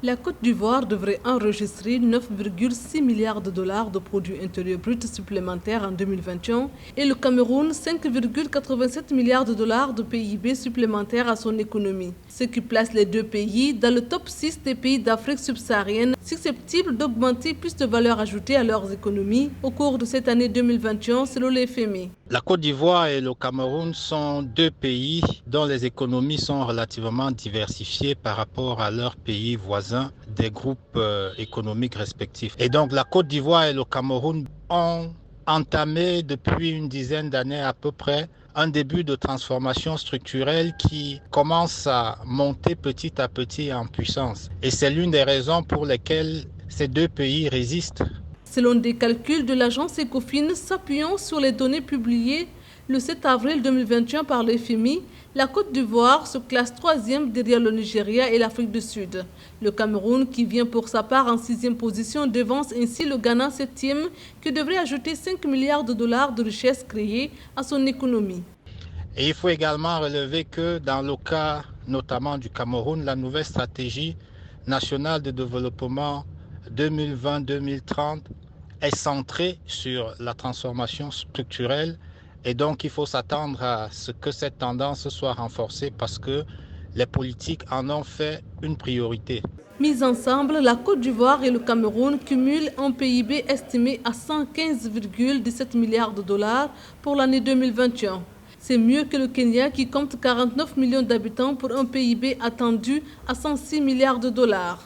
La Côte d'Ivoire devrait enregistrer 9,6 milliards de dollars de produits intérieurs bruts supplémentaires en 2021 et le Cameroun 5,87 milliards de dollars de PIB supplémentaires à son économie, ce qui place les deux pays dans le top 6 des pays d'Afrique subsaharienne susceptibles d'augmenter plus de valeur ajoutée à leurs économies au cours de cette année 2021 selon le FMI. La Côte d'Ivoire et le Cameroun sont deux pays dont les économies sont relativement diversifiées par rapport à leurs pays voisins des groupes économiques respectifs. Et donc la Côte d'Ivoire et le Cameroun ont entamé depuis une dizaine d'années à peu près un début de transformation structurelle qui commence à monter petit à petit en puissance. Et c'est l'une des raisons pour lesquelles ces deux pays résistent. Selon des calculs de l'agence Ecofin s'appuyant sur les données publiées le 7 avril 2021 par le FMI, la Côte d'Ivoire se classe 3e derrière le Nigeria et l'Afrique du Sud. Le Cameroun, qui vient pour sa part en 6e position, devance ainsi le Ghana 7e, qui devrait ajouter 5 milliards de dollars de richesses créées à son économie. Et il faut également relever que dans le cas notamment du Cameroun, la nouvelle stratégie nationale de développement 2020-2030 est centrée sur la transformation structurelle et donc il faut s'attendre à ce que cette tendance soit renforcée parce que les politiques en ont fait une priorité. Mis ensemble, la Côte d'Ivoire et le Cameroun cumulent un PIB estimé à 115,17 milliards de dollars pour l'année 2021. C'est mieux que le Kenya qui compte 49 millions d'habitants pour un PIB attendu à 106 milliards de dollars.